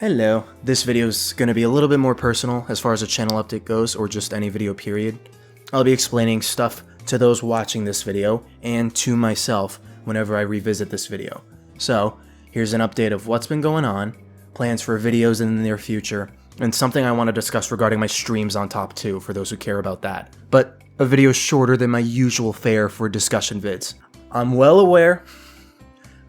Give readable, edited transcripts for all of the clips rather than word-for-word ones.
Hello, this video is going to be a little bit more personal as far as a channel update goes, or just any video period. I'll be explaining stuff to those watching this video, and to myself whenever I revisit this video. So, here's an update of what's been going on, plans for videos in the near future, and something I want to discuss regarding my streams on top too, for those who care about that. But a video shorter than my usual fare for discussion vids. I'm well aware,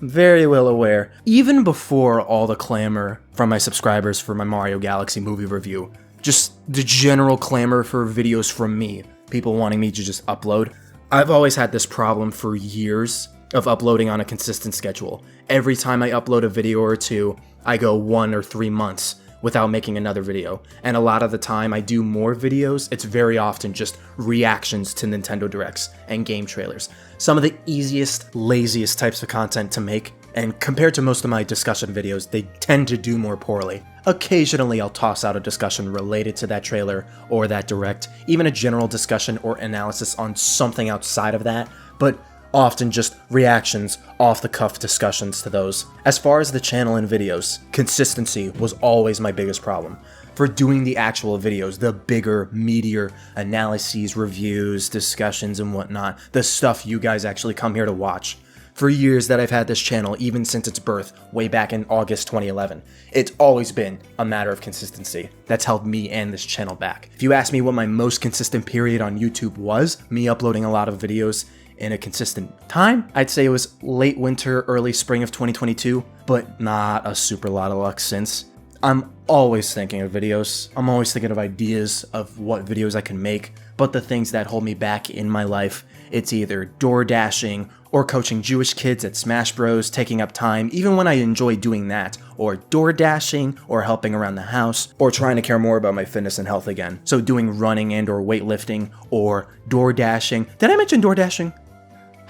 very well aware, even before all the clamor from my subscribers for my Mario Galaxy movie review, just the general clamor for videos from me, people wanting me to just upload. I've always had this problem for years of uploading on a consistent schedule. Every time I upload a video or two, I go 1 or 3 months without making another video. And a lot of the time I do more videos, it's very often just reactions to Nintendo Directs and game trailers. Some of the easiest, laziest types of content to make, and compared to most of my discussion videos, they tend to do more poorly. Occasionally I'll toss out a discussion related to that trailer or that direct, even a general discussion or analysis on something outside of that, but often just reactions, off-the-cuff discussions to those. As far as the channel and videos, consistency was always my biggest problem. For doing the actual videos, the bigger, meatier analyses, reviews, discussions, and whatnot, the stuff you guys actually come here to watch. For years that I've had this channel, even since its birth, way back in August 2011, it's always been a matter of consistency that's held me and this channel back. If you ask me what my most consistent period on YouTube was, me uploading a lot of videos in a consistent time, I'd say it was late winter, early spring of 2022, but not a super lot of luck since. I'm always thinking of videos. I'm always thinking of ideas of what videos I can make, but the things that hold me back in my life, it's either door dashing or coaching Jewish kids at Smash Bros, taking up time, even when I enjoy doing that, or door dashing, or helping around the house, or trying to care more about my fitness and health again. So doing running and or weightlifting, or door dashing. Did I mention door dashing?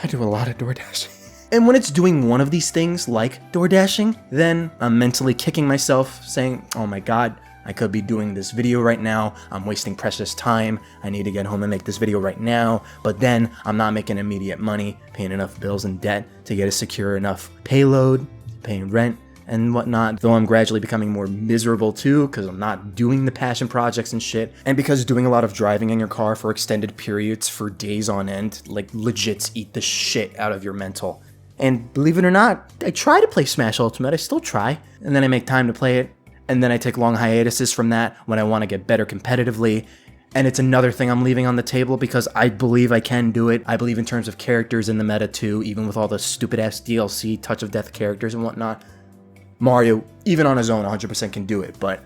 I do a lot of door dashing. And when it's doing one of these things, like door dashing, then I'm mentally kicking myself, saying, oh my god, I could be doing this video right now, I'm wasting precious time, I need to get home and make this video right now, but then I'm not making immediate money, paying enough bills and debt to get a secure enough payload, paying rent and whatnot, though I'm gradually becoming more miserable too, because I'm not doing the passion projects and shit, and because doing a lot of driving in your car for extended periods for days on end, like legit eat the shit out of your mental. And believe it or not, I try to play Smash Ultimate, I still try, and then I make time to play it, and then I take long hiatuses from that when I want to get better competitively, and it's another thing I'm leaving on the table because I believe I can do it. I believe in terms of characters in the meta too, even with all the stupid-ass DLC, Touch of Death characters and whatnot. Mario, even on his own, 100% can do it, but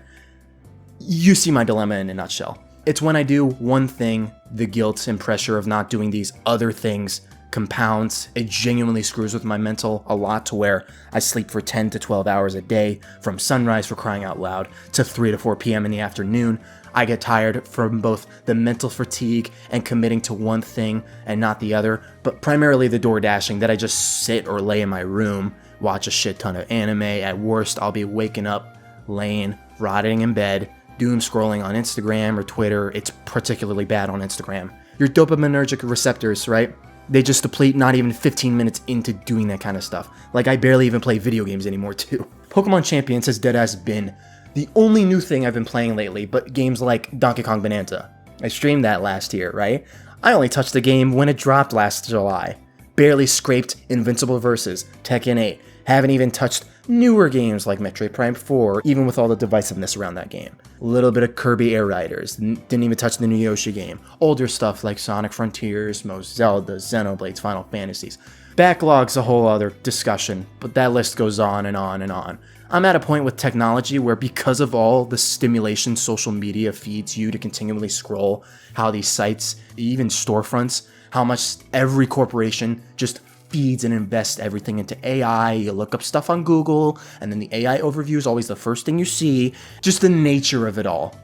you see my dilemma in a nutshell. It's when I do one thing, the guilt and pressure of not doing these other things compounds. It genuinely screws with my mental a lot to where I sleep for 10 to 12 hours a day, from sunrise, for crying out loud, to 3 to 4 p.m. in the afternoon. I get tired from both the mental fatigue and committing to one thing and not the other, but primarily the door dashing, that I just sit or lay in my room, watch a shit ton of anime. At worst, I'll be waking up, laying, rotting in bed, doom scrolling on Instagram or Twitter. It's particularly bad on Instagram. Your dopaminergic receptors, right? They just deplete not even 15 minutes into doing that kind of stuff. Like, I barely even play video games anymore too. Pokemon Champions has deadass been the only new thing I've been playing lately, but games like Donkey Kong Bananza. I streamed that last year, right? I only touched the game when it dropped last July. Barely scraped Invincible Versus, Tekken 8. Haven't even touched newer games like Metroid Prime 4, even with all the divisiveness around that game. A little bit of Kirby Air Riders, didn't even touch the new Yoshi game. Older stuff like Sonic Frontiers, most Zelda, Xenoblades, Final Fantasies. Backlog's a whole other discussion, but that list goes on and on and on. I'm at a point with technology where, because of all the stimulation social media feeds you to continually scroll, how these sites, even storefronts, how much every corporation just feeds and invests everything into AI. You look up stuff on Google, and then the AI overview is always the first thing you see. Just the nature of it all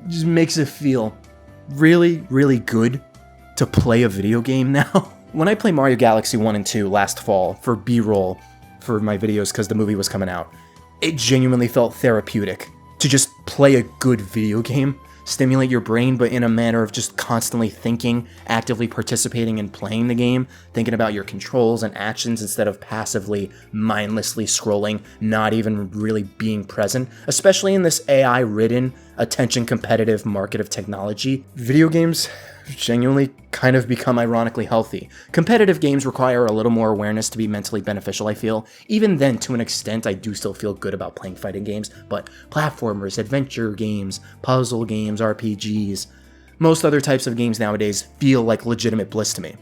just makes it feel really, really good to play a video game now. When I played Mario Galaxy 1 and 2 last fall for B-roll for my videos because the movie was coming out, it genuinely felt therapeutic to just play a good video game. stimulate your brain, but in a manner of just constantly thinking, actively participating in playing the game, thinking about your controls and actions instead of passively, mindlessly scrolling, not even really being present, especially in this AI-ridden, attention-competitive market of technology. Video games genuinely kind of become ironically healthy. Competitive games require a little more awareness to be mentally beneficial, I feel. Even then, to an extent, I do still feel good about playing fighting games, but platformers, adventure games, puzzle games, RPGs, most other types of games nowadays feel like legitimate bliss to me.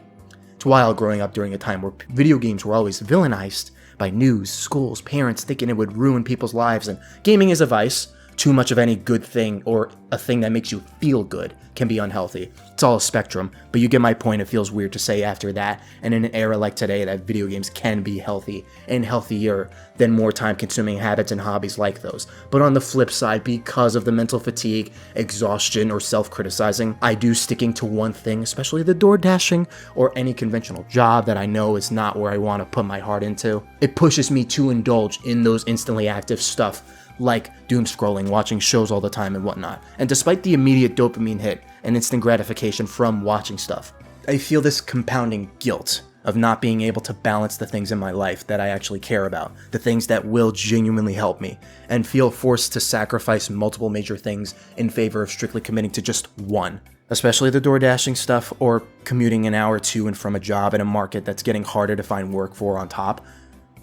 It's wild growing up during a time where video games were always villainized by news, schools, parents thinking it would ruin people's lives, and gaming is a vice. Too much of any good thing or a thing that makes you feel good can be unhealthy. It's all a spectrum, but you get my point. It feels weird to say after that, and in an era like today, that video games can be healthy and healthier than more time-consuming habits and hobbies like those. But on the flip side, because of the mental fatigue, exhaustion, or self-criticizing, I do sticking to one thing, especially the door dashing or any conventional job that I know is not where I want to put my heart into. It pushes me to indulge in those instantly active stuff, like doom scrolling, watching shows all the time and whatnot. And despite the immediate dopamine hit and instant gratification from watching stuff, I feel this compounding guilt of not being able to balance the things in my life that I actually care about, the things that will genuinely help me, and feel forced to sacrifice multiple major things in favor of strictly committing to just one. Especially the door dashing stuff or commuting an hour to and from a job in a market that's getting harder to find work for on top.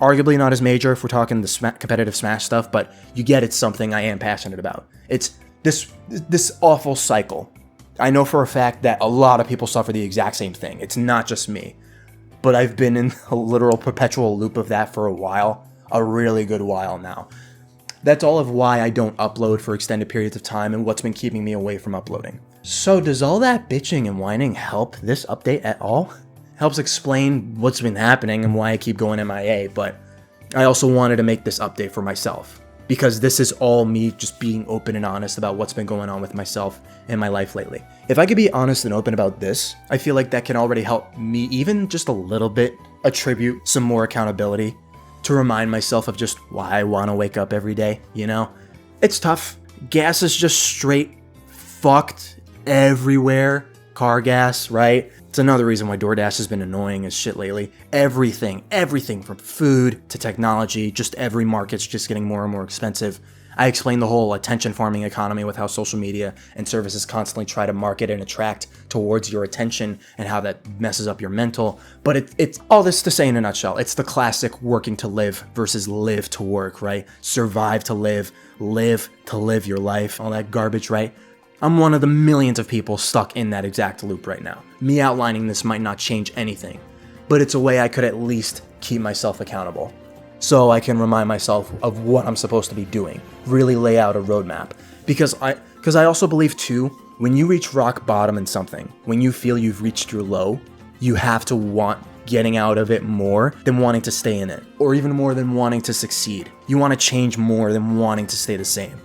Arguably not as major if we're talking the competitive Smash stuff, but you get it's something I am passionate about. It's this awful cycle. I know for a fact that a lot of people suffer the exact same thing. It's not just me. But I've been in a literal perpetual loop of that for a while, a really good while now. That's all of why I don't upload for extended periods of time and what's been keeping me away from uploading. So does all that bitching and whining help this update at all? Helps explain what's been happening and why I keep going MIA, but I also wanted to make this update for myself, because this is all me just being open and honest about what's been going on with myself and my life lately. If I could be honest and open about this, I feel like that can already help me even just a little bit attribute some more accountability to remind myself of just why I want to wake up every day, you know? It's tough. Gas is just straight fucked everywhere. Car gas, right? It's another reason why DoorDash has been annoying as shit lately. Everything from food to technology, just every market's just getting more and more expensive. I explained the whole attention farming economy with how social media and services constantly try to market and attract towards your attention and how that messes up your mental. But it's all this to say in a nutshell. It's the classic working to live versus live to work, right? Survive to live to live your life, all that garbage, right? I'm one of the millions of people stuck in that exact loop right now. Me outlining this might not change anything, but it's a way I could at least keep myself accountable. So I can remind myself of what I'm supposed to be doing, really lay out a roadmap. Because I also believe too, when you reach rock bottom in something, when you feel you've reached your low, you have to want getting out of it more than wanting to stay in it, or even more than wanting to succeed. You want to change more than wanting to stay the same.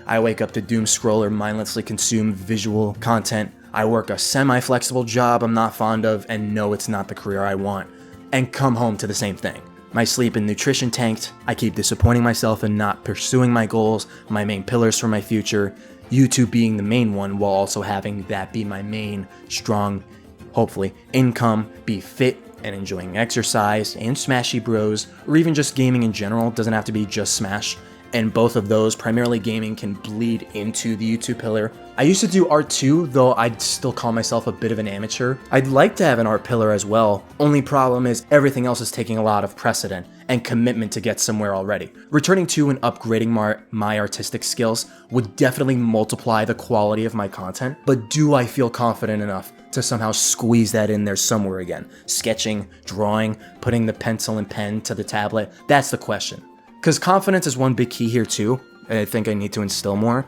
I wake up to doom scroll or mindlessly consume visual content. I work a semi-flexible job I'm not fond of and know it's not the career I want, and come home to the same thing. My sleep and nutrition tanked. I keep disappointing myself and not pursuing my goals, my main pillars for my future, YouTube being the main one while also having that be my main, strong, hopefully, income, be fit and enjoying exercise and Smashy Bros, or even just gaming in general. It doesn't have to be just Smash. And both of those, primarily gaming, can bleed into the YouTube pillar. I used to do art too, though I'd still call myself a bit of an amateur. I'd like to have an art pillar as well. Only problem is everything else is taking a lot of precedent and commitment to get somewhere already. Returning to and upgrading my artistic skills would definitely multiply the quality of my content, but do I feel confident enough to somehow squeeze that in there somewhere again? Sketching, drawing, putting the pencil and pen to the tablet, that's the question. Because confidence is one big key here too, and I think I need to instill more.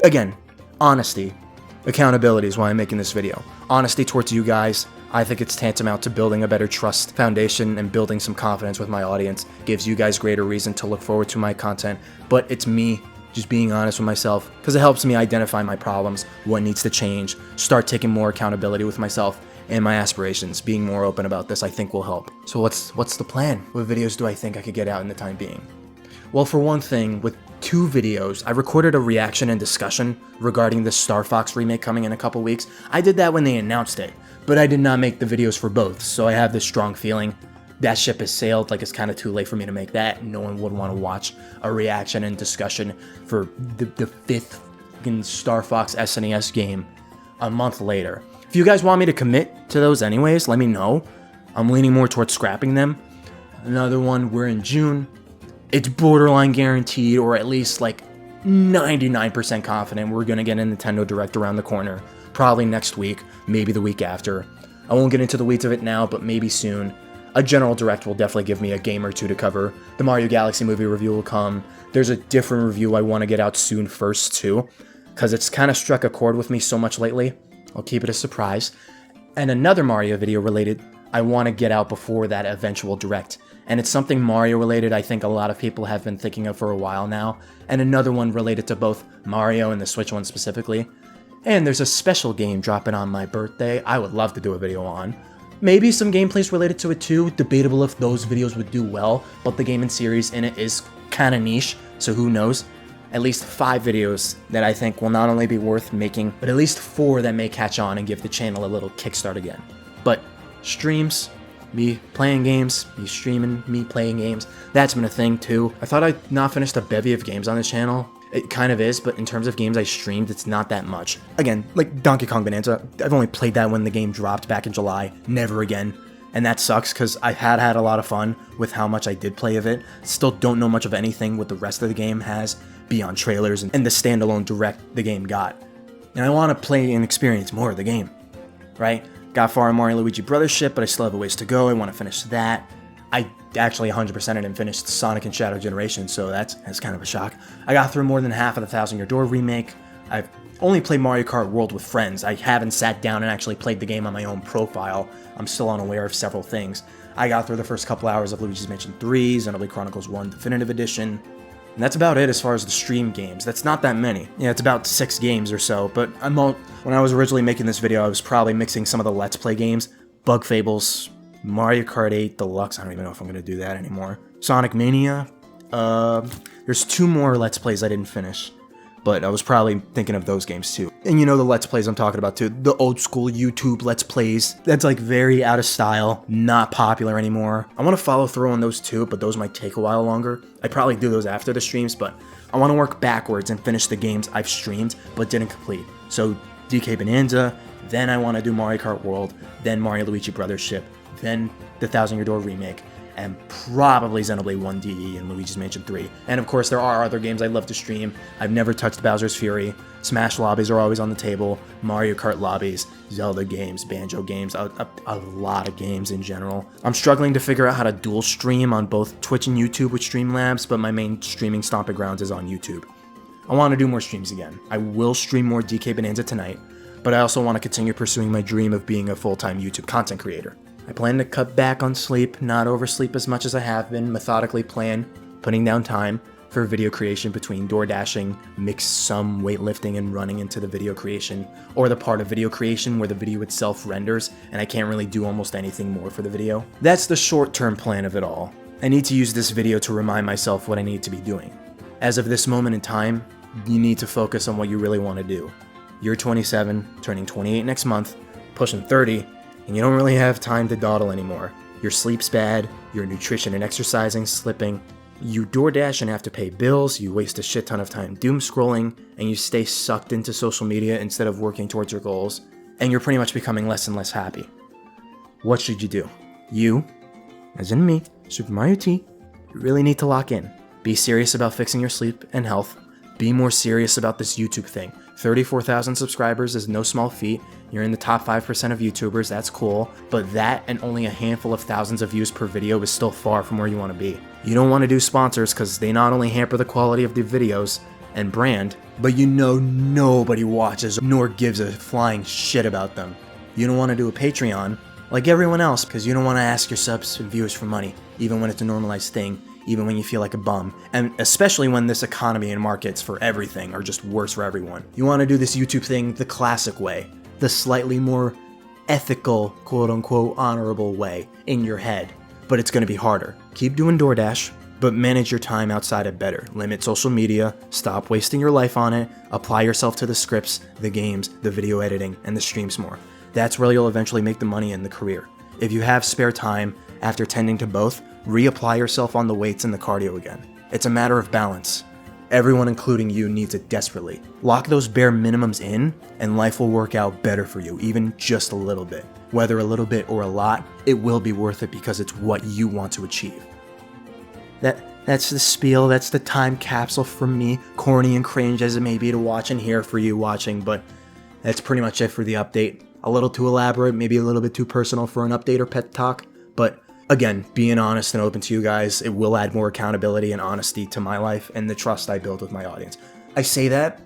Again, honesty. Accountability is why I'm making this video. Honesty towards you guys. I think it's tantamount to building a better trust foundation and building some confidence with my audience. Gives you guys greater reason to look forward to my content, but it's me just being honest with myself, because it helps me identify my problems, what needs to change, start taking more accountability with myself and my aspirations. Being more open about this, I think, will help. So what's the plan? What videos do I think I could get out in the time being? Well, for one thing, with 2 videos, I recorded a reaction and discussion regarding the Star Fox remake coming in a couple weeks. I did that when they announced it, but I did not make the videos for both, so I have this strong feeling that ship has sailed. Like, it's kind of too late for me to make that. No one would want to watch a reaction and discussion for the 5th fucking Star Fox SNES game a month later. If you guys want me to commit to those anyways, let me know. I'm leaning more towards scrapping them. Another one, we're in June. It's borderline guaranteed, or at least like 99% confident we're gonna get a Nintendo Direct around the corner. Probably next week, maybe the week after. I won't get into the weeds of it now, but maybe soon. A general Direct will definitely give me a game or two to cover. The Mario Galaxy movie review will come. There's a different review I want to get out soon first too, because it's kind of struck a chord with me so much lately. I'll keep it a surprise. And another Mario video related I want to get out before that eventual Direct. And it's something Mario related I think a lot of people have been thinking of for a while now. And another one related to both Mario and the Switch one specifically. And there's a special game dropping on my birthday I would love to do a video on. Maybe some gameplays related to it too. Debatable if those videos would do well, but the game and series in it is kind of niche, so who knows. At least 5 videos that I think will not only be worth making, but at least 4 that may catch on and give the channel a little kickstart again. But streams, me playing games, me streaming, me playing games, that's been a thing too. I thought I'd not finished a bevy of games on this channel. It kind of is, but in terms of games I streamed, it's not that much. Again, like Donkey Kong Bananza, I've only played that when the game dropped back in July, never again. And that sucks because I had a lot of fun with how much I did play of it. Still don't know much of anything what the rest of the game has beyond trailers and the standalone Direct the game got. And I want to play and experience more of the game, right? Got far in Mario Luigi Brothers ship, but I still have a ways to go. I want to finish that. I actually 100%ed and finished Sonic and Shadow Generation, so that's kind of a shock. I got through more than half of the Thousand Year Door remake. I've only played Mario Kart World with friends. I haven't sat down and actually played the game on my own profile. I'm still unaware of several things. I got through the first couple hours of Luigi's Mansion 3, Xenoblade Chronicles 1 Definitive Edition, and that's about it as far as the stream games. That's not that many. Yeah, it's about 6 games or so, but when I was originally making this video, I was probably mixing some of the Let's Play games, Bug Fables, Mario Kart 8 Deluxe, I don't even know if I'm going to do that anymore. Sonic Mania, there's 2 more Let's Plays I didn't finish, but I was probably thinking of those games too. And you know the Let's Plays I'm talking about too, the old school YouTube Let's Plays, that's like very out of style, not popular anymore. I want to follow through on those too, but those might take a while longer. I'd probably do those after the streams, but I want to work backwards and finish the games I've streamed but didn't complete. So DK Bananza, then I want to do Mario Kart World, then Mario Luigi Brothers ship, then the Thousand Year Door remake, and probably Xenoblade 1 DE and Luigi's Mansion 3. And of course, there are other games I'd love to stream. I've never touched Bowser's Fury. Smash lobbies are always on the table. Mario Kart lobbies, Zelda games, Banjo games, a lot of games in general. I'm struggling to figure out how to dual stream on both Twitch and YouTube with Streamlabs, but my main streaming stomping grounds is on YouTube. I want to do more streams again. I will stream more DK Bananza tonight, but I also want to continue pursuing my dream of being a full-time YouTube content creator. I plan to cut back on sleep, not oversleep as much as I have been, methodically plan, putting down time for video creation between door dashing, mix some weightlifting and running into the video creation, or the part of video creation where the video itself renders and I can't really do almost anything more for the video. That's the short-term plan of it all. I need to use this video to remind myself what I need to be doing. As of this moment in time, you need to focus on what you really want to do. You're 27, turning 28 next month, pushing 30, and you don't really have time to dawdle anymore. Your sleep's bad, your nutrition and exercising slipping, you DoorDash and have to pay bills, you waste a shit ton of time doom scrolling, and you stay sucked into social media instead of working towards your goals, and you're pretty much becoming less and less happy. What should you do? You, as in me, SuperMarioT, you really need to lock in. Be serious about fixing your sleep and health. Be more serious about this YouTube thing. 34,000 subscribers is no small feat. You're in the top 5% of YouTubers, that's cool. But that and only a handful of thousands of views per video is still far from where you want to be. You don't want to do sponsors because they not only hamper the quality of the videos and brand, but you know nobody watches nor gives a flying shit about them. You don't want to do a Patreon like everyone else because you don't want to ask your subs and viewers for money, even when it's a normalized thing. Even when you feel like a bum, and especially when this economy and markets for everything are just worse for everyone. You want to do this YouTube thing the classic way, the slightly more ethical, quote-unquote, honorable way in your head, but it's going to be harder. Keep doing DoorDash, But manage your time outside it better. Limit social media, stop wasting your life on it, apply yourself to the scripts, the games, the video editing, and the streams more. That's where you'll eventually make the money in the career. If you have spare time after tending to both, reapply yourself on the weights and the cardio again. It's a matter of balance. Everyone, including you, needs it desperately. Lock those bare minimums in, and life will work out better for you, even just a little bit. Whether a little bit or a lot, it will be worth it because it's what you want to achieve. That's the spiel, that's the time capsule from me, corny and cringe as it may be to watch and hear for you watching, but that's pretty much it for the update. A little too elaborate, maybe a little bit too personal for an update or pet talk, but again, being honest and open to you guys, it will add more accountability and honesty to my life and the trust I build with my audience. I say that,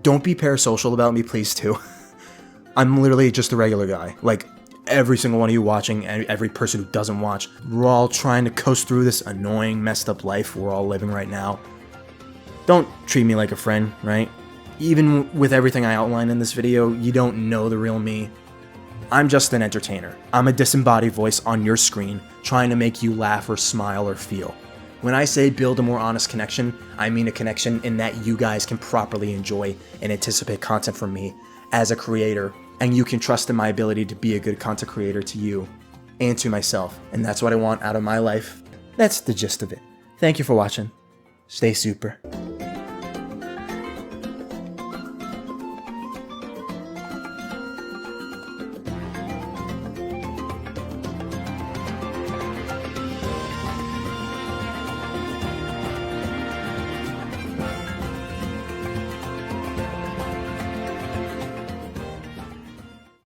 don't be parasocial about me, please, too. I'm literally just a regular guy. Like, every single one of you watching, and every person who doesn't watch, we're all trying to coast through this annoying, messed up life we're all living right now. Don't treat me like a friend, right? Even with everything I outlined in this video, you don't know the real me. I'm just an entertainer. I'm a disembodied voice on your screen, trying to make you laugh or smile or feel. When I say build a more honest connection, I mean a connection in that you guys can properly enjoy and anticipate content from me as a creator, and you can trust in my ability to be a good content creator to you and to myself. And that's what I want out of my life. That's the gist of it. Thank you for watching. Stay super.